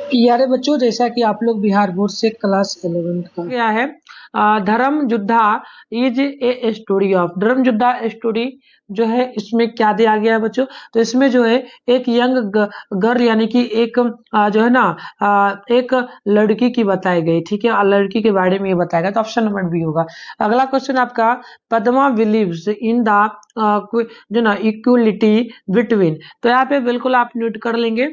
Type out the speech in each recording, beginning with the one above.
यारे बच्चों, जैसा कि आप लोग बिहार बोर्ड से क्लास 11 का क्या है, धर्म युद्धा इज ए स्टोरी ऑफ धर्म युद्धा स्टोरी जो है, इसमें क्या दिया गया है बच्चों। तो इसमें जो है एक यंग गर्ल यानी कि एक जो है ना एक लड़की की बताई गई, ठीक है, और लड़की के बारे में ये बताया गया, तो ऑप्शन नंबर बी होगा। अगला क्वेश्चन आपका, पद्मा बिलीव्स इन द जो ना इक्वलिटी बिटवीन, तो यहाँ पे बिल्कुल आप नोट कर लेंगे,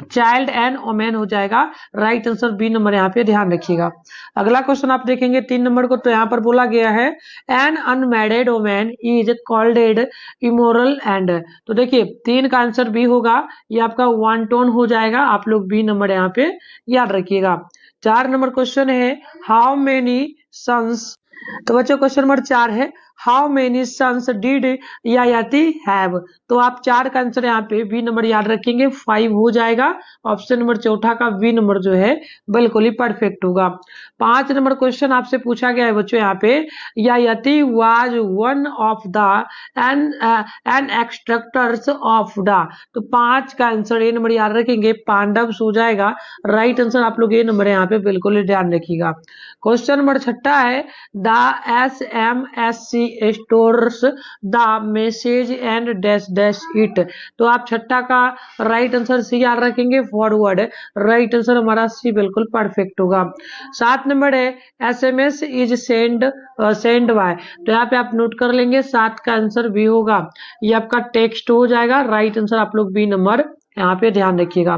चाइल्ड एंड ओमेन हो जाएगा, राइट आंसर बी नंबर यहाँ पे ध्यान रखिएगा। अगला क्वेश्चन आप देखेंगे 3 नंबर को, तो यहाँ पर बोला गया है an unmarried women is called immoral and, तो देखिए 3 का आंसर बी होगा, ये आपका वन टोन हो जाएगा, आप लोग बी नंबर यहाँ पे याद रखिएगा। 4 नंबर क्वेश्चन है, हाउ मेनी सन्स, तो बच्चों क्वेश्चन नंबर 4 है, how many sons did Yayati have, तो आप 4 का आंसर यहाँ पे बी नंबर याद रखेंगे, 5 हो जाएगा। ऑप्शन नंबर चौथा का बी नंबर जो है बिल्कुल ही परफेक्ट होगा। 5 नंबर क्वेश्चन आपसे पूछा गया है बच्चों यहाँ पे, Yayati was one of the an extractors of the, तो 5 का आंसर ए नंबर याद रखेंगे, पांडव हो जाएगा, राइट आंसर आप लोग ए नंबर यहाँ पे बिल्कुल ही ध्यान रखिएगा। क्वेश्चन नंबर 6 है, the SMSC stores the message and dash dash it, तो आप 6 का राइट आंसर सी याद रखेंगे, फॉरवर्ड, राइट आंसर हमारा सी बिल्कुल परफेक्ट होगा। 7 नंबर है, SMS इज सेंड बाय, तो यहाँ पे आप नोट कर लेंगे, 7 का आंसर बी होगा, ये आपका टेक्स्ट हो जाएगा, राइट आंसर आप लोग बी नंबर यहाँ पे ध्यान रखिएगा।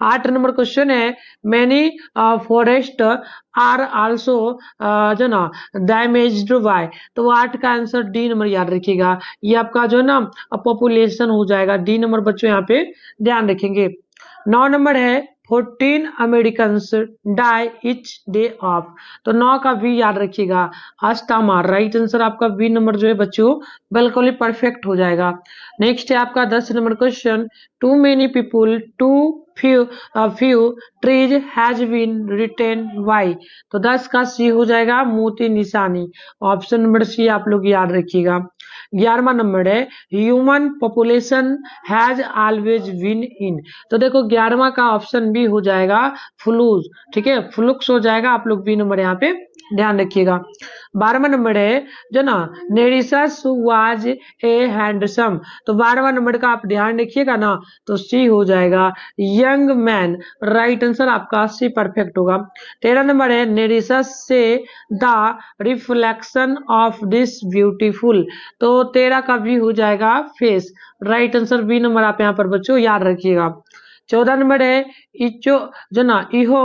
8 नंबर क्वेश्चन है, मैनी फॉरेस्ट आर आल्सो जो ना डैमेज्ड बाय, तो 8 का आंसर डी नंबर याद रखिएगा, ये आपका जो है ना पॉपुलेशन हो जाएगा, डी नंबर बच्चों यहाँ पे ध्यान रखेंगे। 9 नंबर है, 14 Americans die each day of, तो 9 का बी याद रखिएगा, अस्थमा, राइट आंसर आपका बी नंबर जो है बच्चों बिल्कुल ही परफेक्ट हो जाएगा। नेक्स्ट है आपका 10 number question, too many people too few trees has been written by, तो 10 का सी हो जाएगा, मोती निशानी, ऑप्शन नंबर सी आप लोग याद रखिएगा। 11वां नंबर है, human population has always been in, तो देखो 11वां का ऑप्शन बी हो जाएगा, फ्लूज, ठीक है, फ्लुक्स हो जाएगा, आप लोग बी नंबर यहाँ पे ध्यान रखिएगा। 12वां नंबर है जो ना, नेरिसस वाज ए हैंडसम, तो 12वां नंबर का आप ध्यान रखिएगा ना, तो सी हो जाएगा, यंग मैन, राइट आंसर आपका सी परफेक्ट होगा। 13 नंबर है, नेरिसस से the reflection of this beautiful, तो 13 का भी हो जाएगा face, right answer B number आप यहाँ पर बच्चों याद रखिएगा। 14 नंबर है, इचो जो ना इहो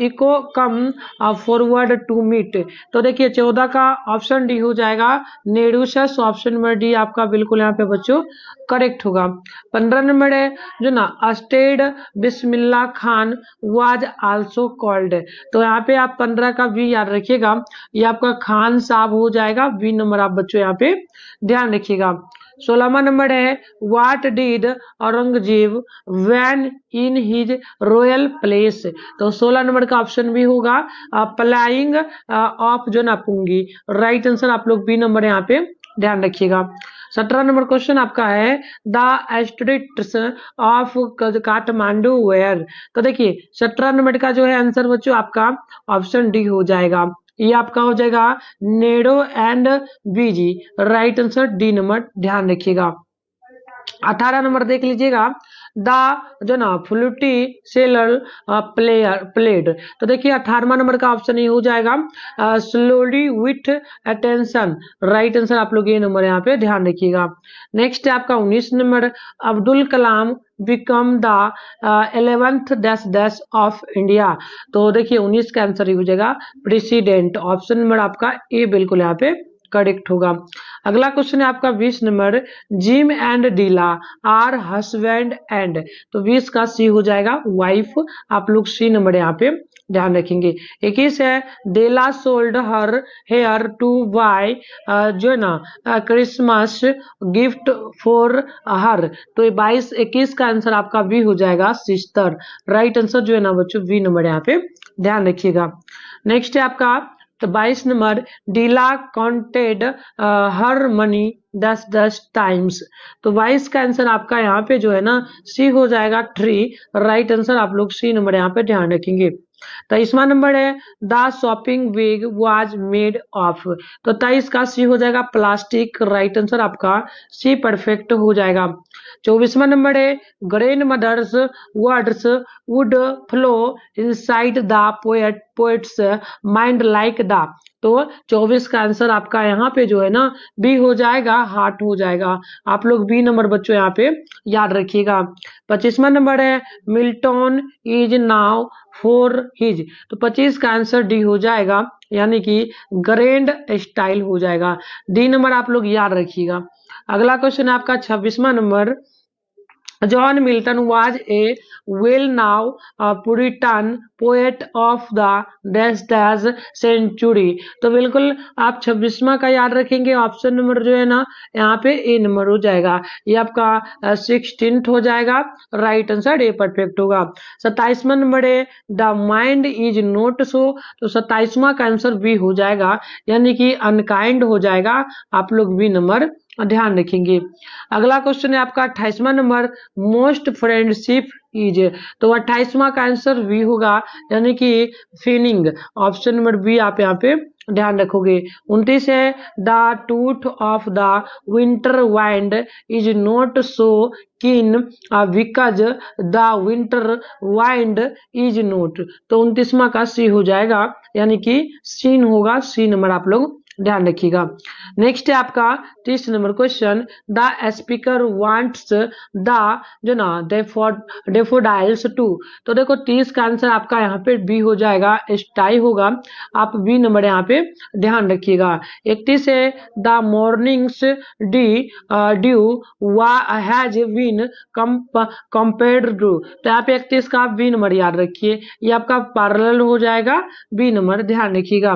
echo come forward to meet, तो देखिए 14 का ऑप्शन डी हो जाएगा, नेडुसस, ऑप्शन नंबर डी आपका बिल्कुल यहाँ पे बच्चों करेक्ट होगा। 15 नंबर है जो ना, अस्टेड Bismillah Khan was also called, तो यहाँ पे आप 15 का भी याद रखिएगा, ये आपका खान साहब हो जाएगा, बी नंबर आप बच्चों यहाँ पे ध्यान रखिएगा। 16वां नंबर है, what did Aurangzeb van in his royal place, तो 16 नंबर का ऑप्शन भी होगा, प्लाइंग ऑफ जो ना पुंगी, राइट आंसर आप लोग बी नंबर यहाँ पे ध्यान रखिएगा। 17 नंबर क्वेश्चन आपका है, द एस्ट्रिट्स ऑफ काठमांडू वेयर, तो देखिए 17 नंबर का जो है आंसर बच्चों आपका ऑप्शन डी हो जाएगा, ये आपका हो जाएगा, नेडो एंड बीजी, राइट आंसर डी नंबर ध्यान रखिएगा। 18 नंबर देख लीजिएगा, द जो ना फ्लूटी सेलर प्लेड, तो देखिए 18वां नंबर का ऑप्शन ये हो जाएगा, slowly with attention, right answer आप लोग ये नंबर यहाँ पे ध्यान रखिएगा। नेक्स्ट है आपका 19 number, Abdul Kalam become the 11th dash dash of India, तो देखिए 19 का आंसर ये हो जाएगा, प्रेसिडेंट, ऑप्शन नंबर आपका ए बिल्कुल यहाँ पे करेक्ट होगा। अगला क्वेश्चन है आपका 20 number, Jim and Della are husband and, तो 20 का सी हो जाएगा, वाइफ, आप लोग सी नंबर यहाँ पे ध्यान रखेंगे। 21 है, Della sold her hair to buy जो है ना क्रिसमस गिफ्ट फॉर हर, तो 22-21 का आंसर आपका बी हो जाएगा, सिस्टर, राइट आंसर जो है ना बच्चों बी नंबर यहाँ पे ध्यान रखिएगा। नेक्स्ट है आपका तो 22 नंबर डीला काउंटेड हर मनी 10 टाइम्स। तो 22 का आंसर आपका यहाँ पे जो है ना सी हो जाएगा 3, राइट आंसर आप लोग सी नंबर यहाँ पे ध्यान रखेंगे। 23वां नंबर है the shopping bag was made of. तो 23 का सी हो जाएगा प्लास्टिक, राइट आंसर आपका सी परफेक्ट हो जाएगा। 24वां नंबर है grandmother's words would flow inside the poet's mind like the. तो 24 का आंसर आपका यहाँ पे जो है ना बी हो जाएगा, हार्ट हो जाएगा। आप लोग बी नंबर बच्चों यहाँ पे याद रखिएगा। 25वां नंबर है Milton is now for his. तो 25 का आंसर डी हो जाएगा, यानी कि ग्रैंड स्टाइल हो जाएगा। डी नंबर आप लोग याद रखिएगा। अगला क्वेश्चन है आपका 26वां number John Milton was a well known Puritan poet of the dash century. तो बिल्कुल आप 26वां का याद रखेंगे। ऑप्शन नंबर जो है ना यहाँ पे ए नंबर हो जाएगा, ये आपका 16th हो जाएगा, राइट आंसर ए परफेक्ट होगा। 27वां नंबर है द माइंड इज नॉट सो। तो 27वां का आंसर बी हो जाएगा, यानी कि अनकाइंड हो जाएगा। आप लोग बी नंबर ध्यान रखेंगे। अगला क्वेश्चन है आपका 28वां नंबर मोस्ट फ्रेंडशिप इज। तो 28वां का आंसर बी होगा, यानी कि फीलिंग। ऑप्शन नंबर बी आप यहाँ पे ध्यान रखोगे। 29 है the tooth of the winter wind is not so keen because the winter wind is not. तो 29वां का सी हो जाएगा, यानी कि सीन होगा, सी नंबर आप लोग ध्यान रखिएगा। नेक्स्ट है आपका 30 number question the speaker wants the जो ना डेफोडाइल्स टू। तो देखो 30 का आंसर आपका यहाँ पे बी हो जाएगा, स्टाई होगा। आप बी नंबर यहाँ पे ध्यान रखिएगा। 31 है the morning's dew has been compared to. तो यहाँ पे 31 का आप बी नंबर याद रखिए, ये आपका पैरेलल हो जाएगा, बी नंबर ध्यान रखिएगा।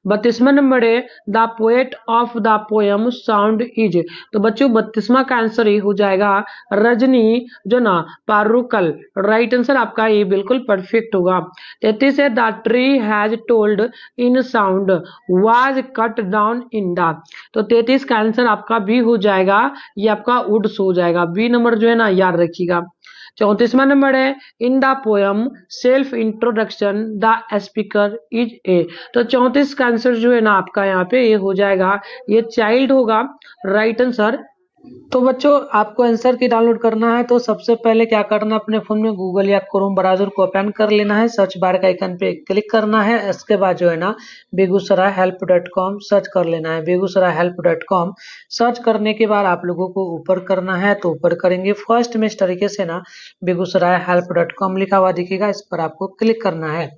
32वां नंबर है the poet of the poem sound is. तो बच्चों 32वां का आंसर ये हो जाएगा रजनी जो ना पारुकल, राइट आंसर आपका ये बिल्कुल परफेक्ट होगा। 33 है the tree has told in sound was cut down in the. तो 33 का आंसर आपका बी हो जाएगा, ये आपका वुड्स हो जाएगा। बी नंबर जो है ना याद रखिएगा। 34वां नंबर है in the poem self introduction the speaker is a. तो 34 का आंसर जो है ना आपका यहाँ पे ये हो जाएगा, ये चाइल्ड होगा, राइट आंसर। तो बच्चों आपको आंसर की डाउनलोड करना है तो सबसे पहले क्या करना है, अपने फोन में गूगल या क्रोम ब्राउजर को ओपन कर लेना है, सर्च बार का आइकन पे क्लिक करना है। इसके बाद जो है ना बेगूसराय help.com सर्च कर लेना है। बेगूसराय help.com सर्च करने के बाद आप लोगों को ऊपर करना है, तो ऊपर करेंगे फर्स्ट में इस तरीके से ना बेगूसराय help.com लिखा हुआ दिखेगा, इस पर आपको क्लिक करना है।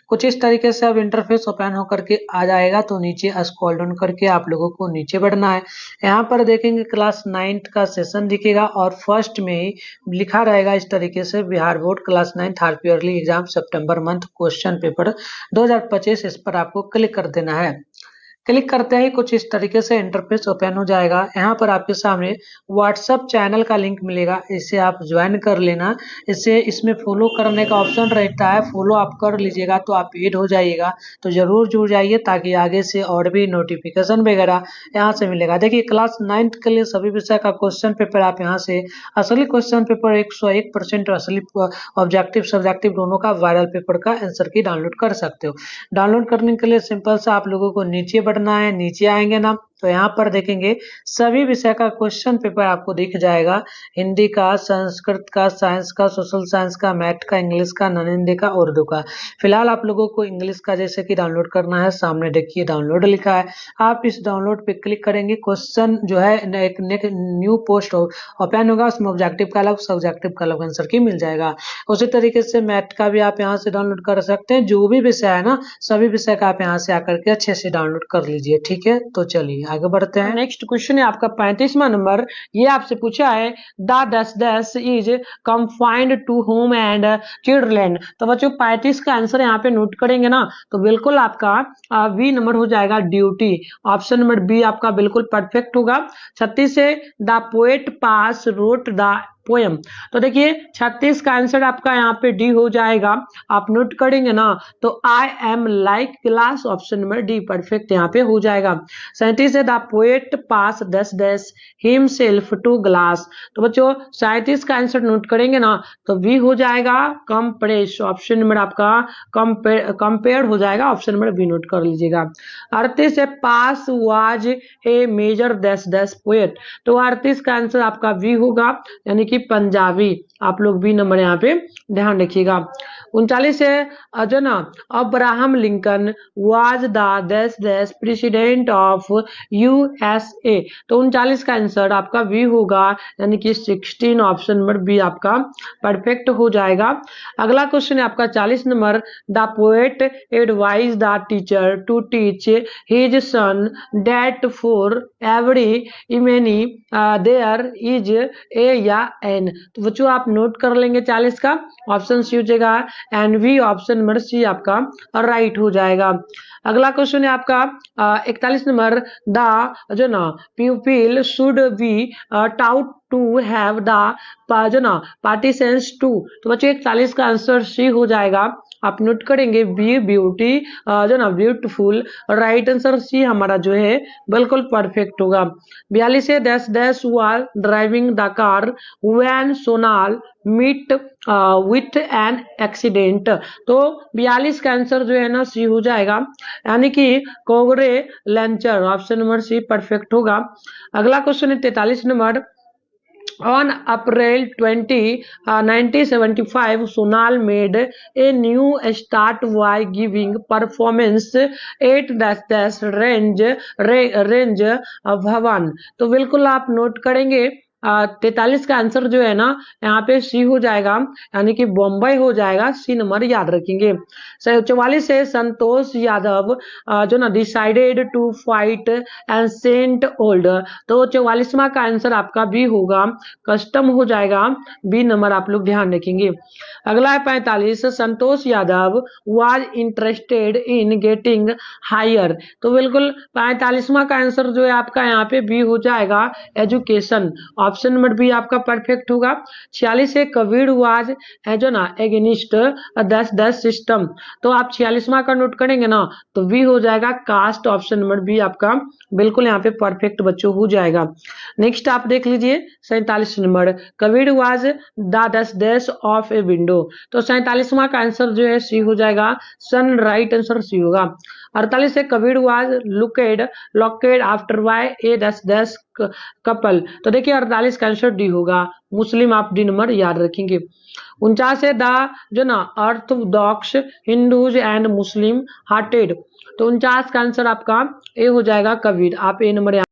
कुछ इस तरीके से अब इंटरफेस ओपन होकर के आ जाएगा, तो नीचे स्क्रॉल डाउन करके आप लोगों को नीचे बढ़ना है। यहाँ पर देखेंगे क्लास 9th का सेशन दिखेगा और फर्स्ट में ही लिखा रहेगा इस तरीके से Bihar board class 9th half yearly exam सितंबर मंथ क्वेश्चन पेपर 2025। इस पर आपको क्लिक कर देना है। क्लिक करते ही कुछ इस तरीके से इंटरफेस ओपन हो जाएगा। यहाँ पर आपके सामने व्हाट्सएप चैनल का लिंक मिलेगा, इसे आप ज्वाइन कर लेना। इसमें फॉलो करने का ऑप्शन रहता है, फॉलो आप कर लीजिएगा तो आप ऐड हो जाइएगा। तो जरूर जुड़ जाइए ताकि आगे से और भी नोटिफिकेशन वगैरह यहाँ से मिलेगा। देखिए क्लास 9th के लिए सभी विषय का क्वेश्चन पेपर आप यहाँ से असली क्वेश्चन पेपर 101% असली ऑब्जेक्टिव सब्जेक्टिव दोनों का वायरल पेपर का आंसर की डाउनलोड कर सकते हो। डाउनलोड करने के लिए सिंपल सा आप लोगों को नीचे बढ़ना है। नीचे आएंगे ना तो यहाँ पर देखेंगे सभी विषय का क्वेश्चन पेपर आपको दिख जाएगा, हिंदी का, संस्कृत का, साइंस का, सोशल साइंस का, मैथ का, इंग्लिश का, नॉन हिंदी का, उर्दू का। फिलहाल आप लोगों को इंग्लिश का जैसे कि डाउनलोड करना है, सामने देखिए डाउनलोड लिखा है, आप इस डाउनलोड पे क्लिक करेंगे। क्वेश्चन जो है एक न्यू पोस्ट ओपन होगा, उसमें ऑब्जेक्टिव का अलग सब्जेक्टिव का अलग आंसर की मिल जाएगा। उसी तरीके से मैथ का भी आप यहाँ से डाउनलोड कर सकते हैं। जो भी विषय है ना सभी विषय का आप यहाँ से आकर के अच्छे से डाउनलोड कर लीजिए। ठीक है, तो चलिए आगे बढ़ते हैं। नेक्स्ट क्वेश्चन है आपका 35वां नंबर। ये आपसे पूछा है the is confined to home and children. तो बच्चों 35 का आंसर यहाँ पे नोट करेंगे ना तो बिल्कुल आपका बी नंबर हो जाएगा, ड्यूटी। ऑप्शन नंबर बी आपका बिल्कुल परफेक्ट होगा। 36 है the poet pass wrote the poem. तो देखिए 36 का आंसर आपका यहाँ पे डी हो जाएगा। आप नोट करेंगे ना तो I am like glass, option number D perfect यहाँ पे हो जाएगा। 37 है the poet pass dash himself to glass. तो बच्चों 37 का आंसर नोट करेंगे ना तो बी हो जाएगा कंप्रेस, ऑप्शन नंबर आपका कंपेयर हो जाएगा, ऑप्शन नंबर बी नोट कर लीजिएगा। 38 है पास was a major dash poet. तो 38 का आंसर आपका बी होगा, यानी कि पंजाबी। आप लोग बी नंबर यहाँ पे ध्यान रखिएगा। 39 है जो ना Abraham Lincoln was the dash president of USA. तो 39 का आंसर आपका बी होगा, यानी कि 16, ऑप्शन नंबर बी आपका परफेक्ट हो जाएगा। अगला क्वेश्चन है आपका 40 number, the poet advise the teacher to teach his son that for every enemy there is a या एन। तो बच्चों आप नोट कर लेंगे 40 का, ऑप्शन सी हो जाएगा and we, option number C आपका राइट हो जाएगा। अगला क्वेश्चन है आपका 41 नंबर, द जो ना pupil should be taught to have the जो ना पार्टिसेंस टू। तो बच्चों 41 का आंसर सी हो जाएगा। आप नोट करेंगे बी ब्यूटी जो ना ब्यूटीफुल, राइट आंसर सी हमारा जो है बिल्कुल परफेक्ट होगा। 42 है dash dash was driving the car when Sonal meet with an accident. तो 42 का आंसर जो है ना सी हो जाएगा, यानी कि कोगरे लेंचर, ऑप्शन नंबर सी परफेक्ट होगा। अगला क्वेश्चन है 43 number, On April 20, 1975, Sonal made a new start by giving performance at range भवन। तो बिल्कुल आप नोट करेंगे 43 का आंसर जो है ना यहाँ पे सी हो जाएगा, यानी कि बॉम्बे हो जाएगा, सी नंबर याद रखेंगे। 44 है संतोष यादव जो ना decided to fight and sent old. तो 44वां का आंसर आपका बी होगा, कस्टम हो जाएगा, बी नंबर आप लोग ध्यान रखेंगे। अगला है 45, Santosh Yadav was interested in getting higher. तो बिल्कुल 45वां का आंसर जो है आपका यहाँ पे बी हो जाएगा, एजुकेशन, ऑप्शन नंबर बी आपका परफेक्ट होगा। 46 है कबीर वाज है जो ना एगेनिस्ट दस सिस्टम। तो आप 46वां का नोट करेंगे ना तो बी हो जाएगा कास्ट, ऑप्शन नंबर बी आपका बिल्कुल यहाँ पे परफेक्ट बच्चों हो जाएगा। नेक्स्ट आप देख लीजिए 47 number, Kabir was the dash of a window. तो 47वां का आंसर जो है सी हो जाएगा, सन, राइट आंसर सी होगा। 48 है Kabir was locked after bye A dash couple. तो देखिए 48 का आंसर डी होगा, मुस्लिम, आप डी नंबर याद रखेंगे। 49 है द जो ना Orthodox Hindus and Muslim hearted. तो 49 का आंसर आपका ए हो जाएगा कबीर, आप ए नंबर